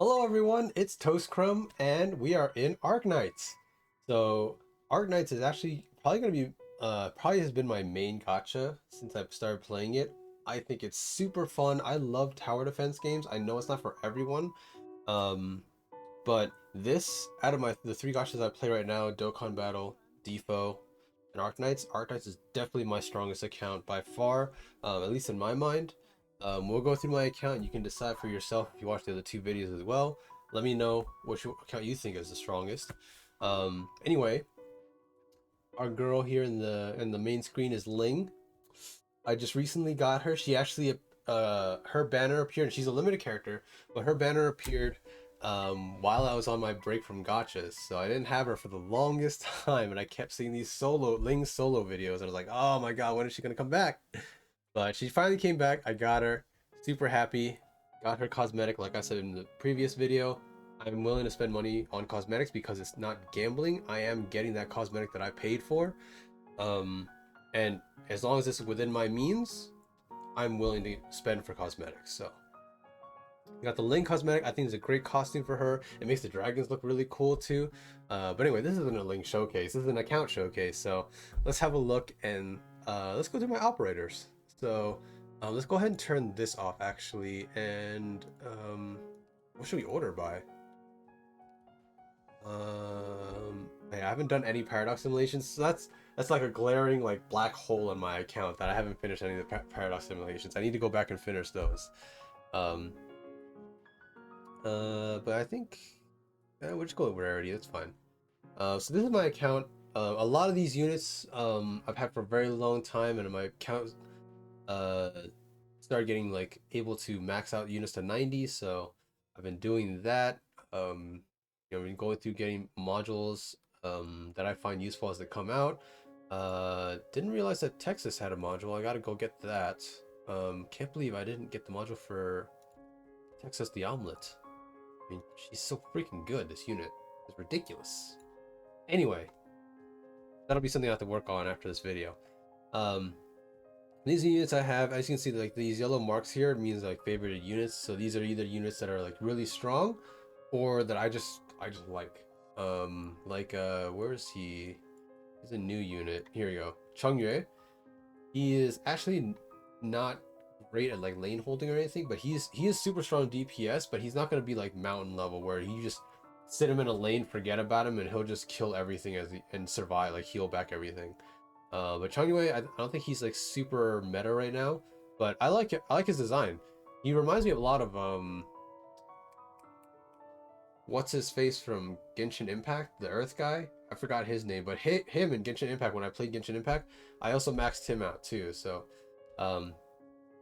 Hello everyone, it's Toast Crumb and we are in Arknights. So Arknights is actually probably gonna be probably has been my main gacha since I've started playing it. I think it's super fun. I love tower defense games. I know it's not for everyone. Um but this out of the three gachas I play right now, Dokkan Battle, Defo, and Arknights is definitely my strongest account by far, at least in my mind. We'll go through my account and you can decide for yourself if you watch the other two videos as well. Let me know which account you think is the strongest. Anyway, our girl here in the main screen is Ling. I just recently got her. She actually her banner appeared, and she's a limited character, but her banner appeared while I was on my break from gachas. So I didn't have her for the longest time, and I kept seeing these Ling solo videos. And I was like, oh my god, when is she gonna come back? But she finally came back. I got her. Super happy. Got her cosmetic, like I said in the previous video. I'm willing to spend money on cosmetics because it's not gambling. I am getting that cosmetic that I paid for. And as long as it's within my means, I'm willing to spend for cosmetics. So I got the Ling cosmetic. I think it's a great costume for her. It makes the dragons look really cool too. But anyway, this isn't a Ling showcase. This is an account showcase. So let's have a look and let's go through my operators. So let's go ahead and turn this off actually. And what should we order by? I haven't done any paradox simulations, so that's like a glaring like black hole on my account that I haven't finished any of the paradox simulations. I need to go back and finish those. Um, but I think we'll just go with rarity. That's fine. So this is my account. A lot of these units I've had for a very long time, and my account uh started getting like able to max out units to 90. So I've been doing that. I've been going through getting modules that I find useful as they come out. Didn't realize that Texas had a module. I gotta go get that. Can't believe I didn't get the module for Texas the Omelet. I mean, she's so freaking good, this unit. It's ridiculous. Anyway, that'll be something I have to work on after this video. These units I have, as you can see, like these yellow marks here means like favorited units. So these are either units that are like really strong or that I just like. Where is he? He's a new unit. Here we go. Chungyue. He is actually not great at like lane holding or anything, but he is super strong DPS, but he's not gonna be like mountain level where you just sit him in a lane, forget about him, and he'll just kill everything and survive, like heal back everything. But Chungyue, I don't think he's like super meta right now, but I like it. I like his design. He reminds me of a lot of what's his face from Genshin Impact, the Earth guy. I forgot his name, but him in Genshin Impact, when I played Genshin Impact, I also maxed him out too. So um,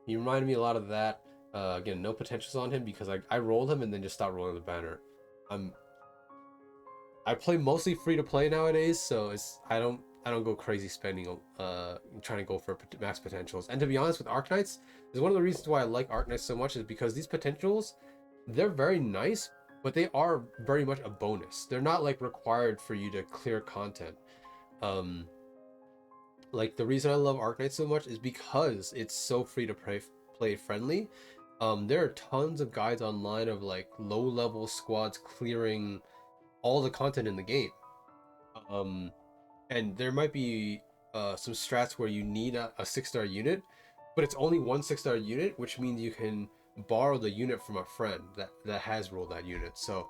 he reminded me a lot of that. Again, no potentials on him because I rolled him and then just stopped rolling the banner. I'm I play mostly free to play nowadays, so I don't go crazy spending trying to go for max potentials. And to be honest, with Arknights, is one of the reasons why I like Arknights so much is because these potentials, they're very nice, but they are very much a bonus. They're not like required for you to clear content. Um, like the reason I love Arknights so much is because it's so free to play friendly. There are tons of guides online of like low level squads clearing all the content in the game. Um, and there might be some strats where you need a 6-star unit, but it's only one 6-star unit, which means you can borrow the unit from a friend that has rolled that unit. So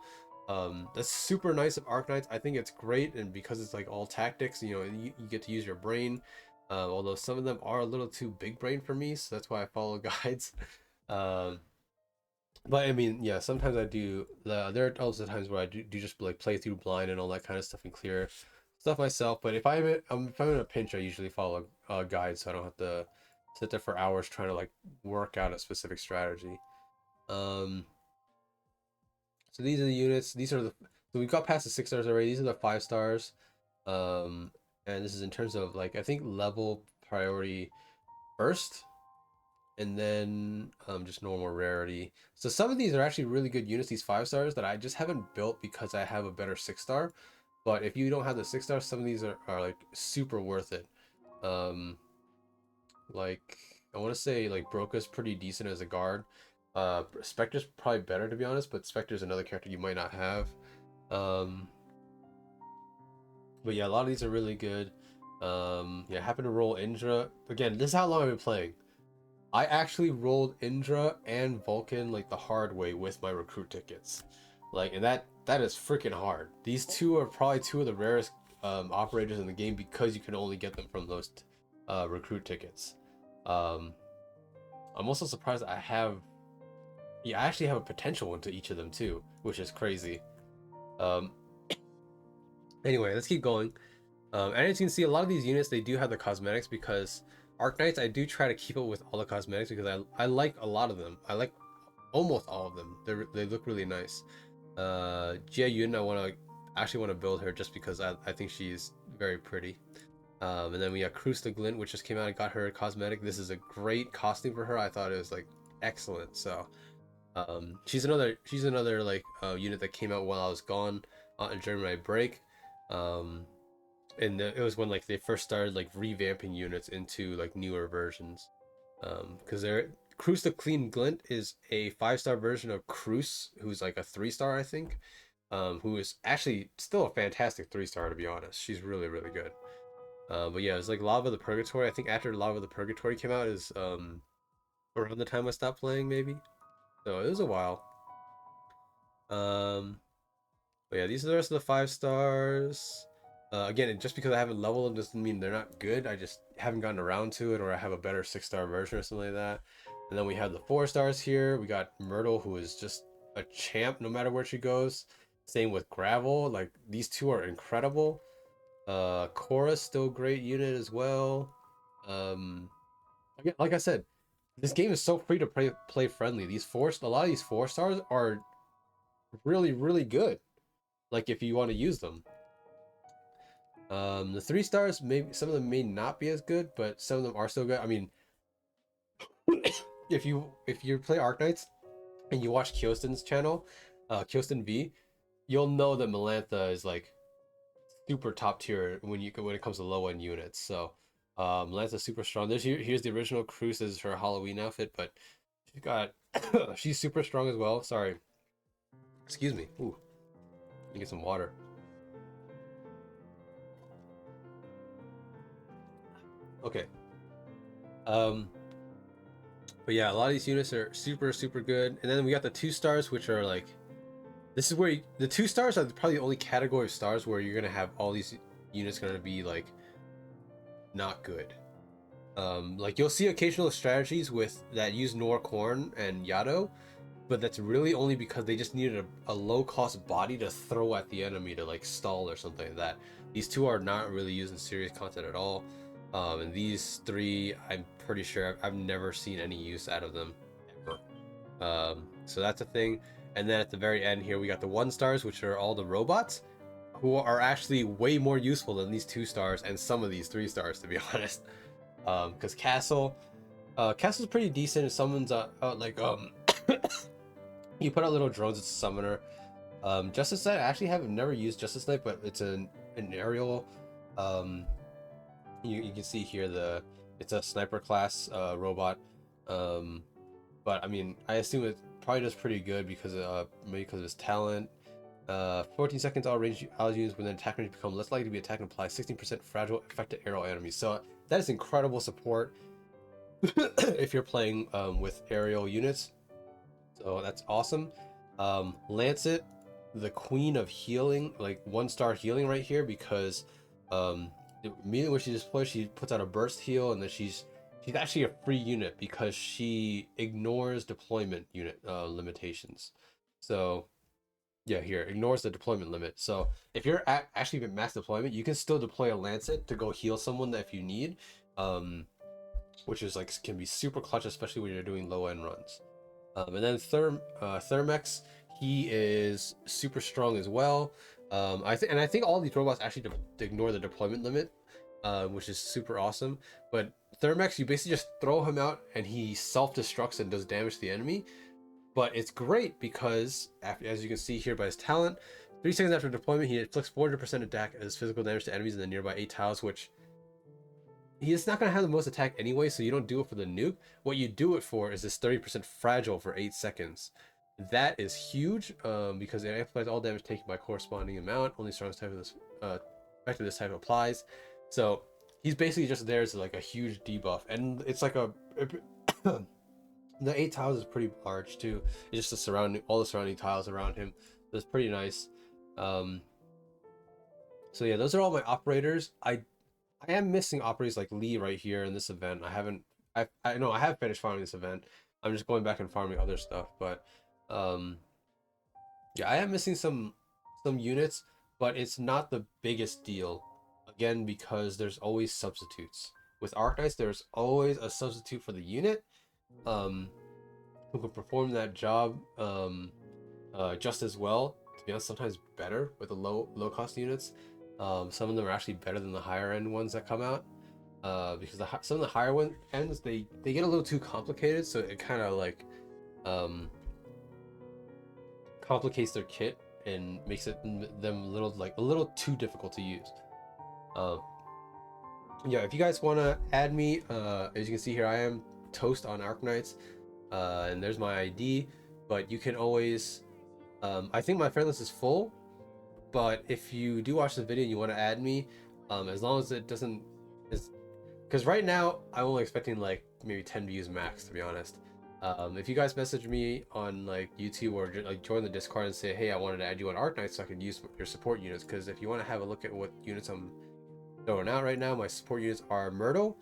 that's super nice of Arknights. I think it's great, and because it's like all tactics, you get to use your brain. Although some of them are a little too big brain for me, so that's why I follow guides. Um, but I mean, yeah, sometimes I do. There are also times where I do just like play through blind and all that kind of stuff and clear stuff myself. But if I'm in a pinch, I usually follow a guide, so I don't have to sit there for hours trying to like work out a specific strategy. Um, so these are the units. So we've got past the 6 stars already. These are the 5 stars. Um, and this is in terms of like I think level priority first and then just normal rarity. So some of these are actually really good units, these 5 stars that I just haven't built because I have a better 6 star. But if you don't have the 6 star, some of these are like super worth it. Um, like I want to say like Broca's pretty decent as a guard. Spectre's probably better to be honest, but Spectre's another character you might not have. Um, but yeah, a lot of these are really good. Yeah, I happen to roll Indra. Again, this is how long I've been playing. I actually rolled Indra and Vulcan like the hard way with my recruit tickets. Like, and that is freaking hard. These two are probably two of the rarest operators in the game because you can only get them from those recruit tickets. Um, I'm also surprised I have, yeah, I actually have a potential into each of them too, which is crazy. Um, anyway, let's keep going. And as you can see, a lot of these units, they do have the cosmetics because Arknights, I do try to keep up with all the cosmetics because I like a lot of them. I like almost all of them. They look really nice. Jia Yun, actually want to build her just because I think she's very pretty. And then we got Cruz the Glint, which just came out and got her cosmetic. This is a great costume for her. I thought it was like excellent. So she's another like unit that came out while I was gone during my break. Um, and it was when like they first started like revamping units into like newer versions. Because they're Cruz the Clean Glint is a 5-star version of Cruz, who's like a 3-star, I think. Who is actually still a fantastic 3-star to be honest. She's really, really good. But yeah, it's like Lava the Purgatory. I think after Lava the Purgatory came out is around the time I stopped playing, maybe. So it was a while. Um, but yeah, these are the rest of the 5-stars. Again, just because I haven't leveled them doesn't mean they're not good. I just haven't gotten around to it, or I have a better 6-star version or something like that. And then we have the 4-stars here. We got Myrtle, who is just a champ no matter where she goes. Same with Gravel. Like these two are incredible. Cora still great unit as well. Um, again, like I said, this game is so free to play friendly. A lot of these 4-stars are really, really good. Like if you want to use them. The 3-stars, maybe some of them may not be as good, but some of them are still good. I mean, if you play Arknights and you watch Kyostin's channel, Kyostin V, you'll know that Melantha is like super top tier when it comes to low end units. So Melantha's super strong. Here's the original Cruz as her Halloween outfit, but she's got she's super strong as well. Sorry, excuse me. Ooh, let me get some water. Okay. Um, but yeah, a lot of these units are super, super good. And then we got the 2-stars, which are like, this is where the 2-stars are probably the only category of stars where you're gonna have all these units gonna be like not good. Like you'll see occasional strategies with that use Norcorn and Yado, but that's really only because they just needed a low cost body to throw at the enemy to like stall or something like that. These two are not really used in serious content at all. And these three, I'm pretty sure I've never seen any use out of them ever. So that's a thing. And then at the very end here, we got the 1-stars, which are all the robots, who are actually way more useful than these 2-stars and some of these 3-stars, to be honest. Because Castle's pretty decent. It summons you put out little drones. It's a summoner. Justice Knight, I actually have never used Justice Knight, but it's an aerial. You can see here it's a sniper class robot. But I mean, I assume it probably does pretty good because maybe because of his talent. 14 seconds all range allied units within attack range become less likely to be attacked and apply 16% fragile effective arrow enemies. So that is incredible support if you're playing with aerial units. So that's awesome. Lancet, the queen of healing, like 1-star healing right here, because immediately when she deploys, she puts out a burst heal, and then she's actually a free unit because she ignores deployment unit limitations. So yeah, here ignores the deployment limit. So if you're actually at max deployment, you can still deploy a Lancet to go heal someone that if you need, which is like can be super clutch, especially when you're doing low end runs. And then Thermex, he is super strong as well. I think all these robots actually ignore the deployment limit, which is super awesome. But Thermex, you basically just throw him out and he self-destructs and does damage to the enemy. But it's great because, as you can see here by his talent, 3 seconds after deployment, he inflicts 400% attack as physical damage to enemies in the nearby 8 tiles, which he's not gonna have the most attack anyway, so you don't do it for the nuke. What you do it for is this 30% fragile for 8 seconds. That is huge, because it amplifies all damage taken by corresponding amount. Only strongest type of this effect of this type applies. So he's basically just there as like a huge debuff, and it's like a the 8 tiles is pretty large too. It's just the surrounding, all the surrounding tiles around him. That's pretty nice. So yeah, those are all my operators. I am missing operators like Lee right here in this event. I haven't. I know I have finished farming this event. I'm just going back and farming other stuff, but um, yeah, I am missing some units, but it's not the biggest deal. Again, because there's always substitutes. With Arknights, there's always a substitute for the unit, um, who can perform that job just as well. To be honest, sometimes better with the low cost units. Some of them are actually better than the higher end ones that come out, because some of the higher ends they get a little too complicated, so it kind of like complicates their kit and makes them a little too difficult to use. Yeah, if you guys want to add me, as you can see here, I am Toast on Arknights, and there's my ID. But you can always, I think my friend list is full. But if you do watch the video and you want to add me, as long as it doesn't, because right now I'm only expecting like maybe 10 views max, to be honest. If you guys message me on like YouTube or like join the Discord and say, hey, I wanted to add you on Arknights so I can use your support units, because if you want to have a look at what units I'm throwing out right now, my support units are Myrtle,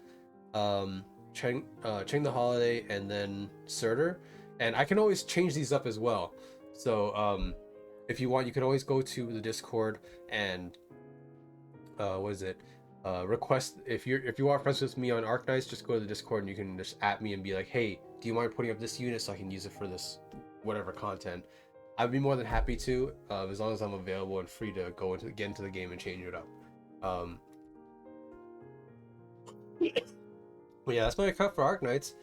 Cheng the Holiday, and then Surtur, and I can always change these up as well. So if you want, you can always go to the Discord and what is it? Request, if you are friends with me on Arknights, just go to the Discord and you can just at me and be like, hey, do you mind putting up this unit so I can use it for this whatever content? I'd be more than happy to, as long as I'm available and free to get into the game and change it up. But yeah, that's my account for Arknights.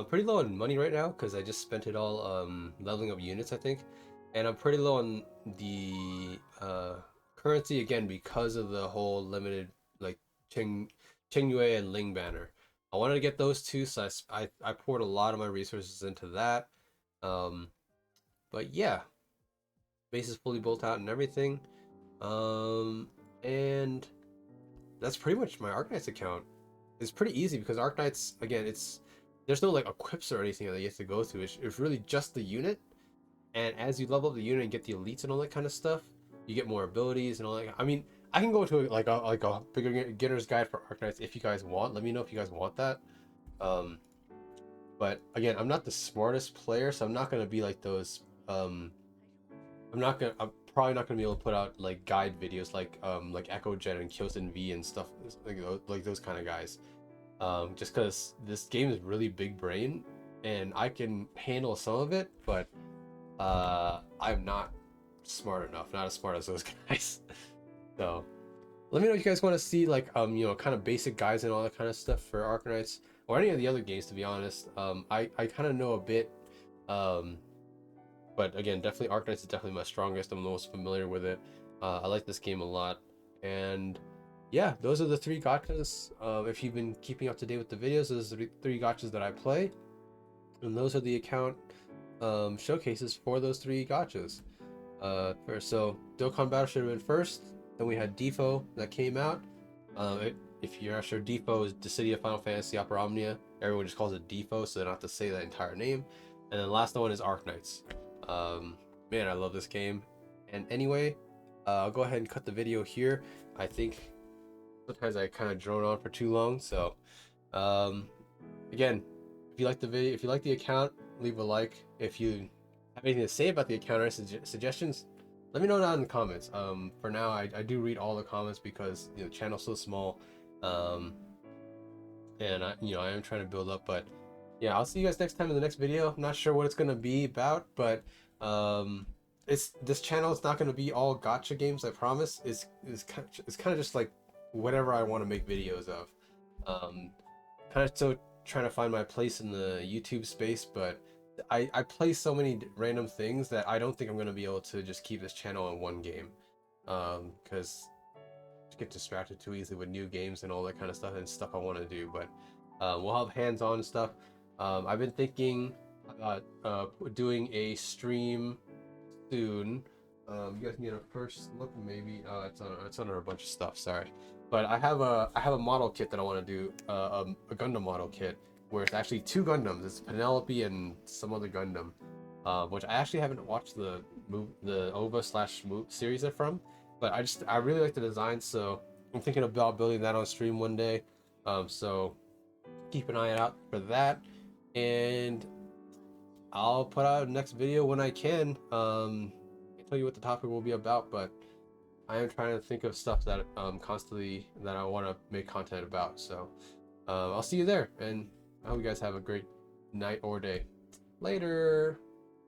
Pretty low on money right now because I just spent it all leveling up units, I think, and I'm pretty low on the currency again because of the whole limited like Yue and Ling banner. I wanted to get those two, so I poured a lot of my resources into that. But yeah, base is fully built out and everything. And that's pretty much my Arknights account. It's pretty easy because Arknights, again, there's no like equips or anything that you have to go through. It's really just the unit, and as you level up the unit and get the elites and all that kind of stuff, you get more abilities and all that. I mean, I can go into like a beginner's guide for Arknights if you guys want. Let me know if you guys want that. But again, I'm not the smartest player, so I'm not gonna be like those. I'm probably not gonna be able to put out like guide videos like Echo Jen and Kyosen V and stuff like those kind of guys. Just because this game is really big brain and I can handle some of it, but I'm not smart enough, not as smart as those guys. So let me know if you guys want to see like kind of basic guides and all that kind of stuff for Arknights or any of the other games, to be honest. I kind of know a bit, but again, definitely Arknights is definitely my strongest. I'm the most familiar with it. I like this game a lot. And yeah, those are the 3 gachas. If you've been keeping up to date with the videos, those are the 3 gachas that I play. And those are the account showcases for those 3 gachas. So Dokkan Battle should have been first. Then we had Defo that came out. If you're not sure, Defo is the city of Final Fantasy Opera Omnia. Everyone just calls it Defo, so they don't have to say that entire name. And then the last one is Arknights. Man, I love this game. And anyway, I'll go ahead and cut the video here. I think sometimes I kind of drone on for too long. So again, if you like the video, if you like the account, leave a like. If you have anything to say about the account or suggestions, let me know down in the comments. For now, I do read all the comments because the channel's so small, and I am trying to build up. But yeah, I'll see you guys next time in the next video. I'm not sure what it's gonna be about, but this channel is not gonna be all gacha games, I promise. It's kind of just like whatever I want to make videos of. Kind of still trying to find my place in the YouTube space, but I play so many random things that I don't think I'm gonna be able to just keep this channel in one game, because get distracted too easily with new games and all that kind of stuff and stuff I want to do. But we'll have hands-on stuff. I've been thinking about doing a stream soon. You guys need a first look, maybe. It's under a bunch of stuff. Sorry, but I have a model kit that I want to do. A Gundam model kit where it's actually 2 Gundams. It's Penelope and some other Gundam, which I actually haven't watched the OVA/MOVE series they're from, but I really like the design, so I'm thinking about building that on stream one day. So keep an eye out for that, and I'll put out a next video when I can. Can't tell you what the topic will be about, but I am trying to think of stuff that constantly that I want to make content about. So I'll see you there, and I hope you guys have a great night or day. Later.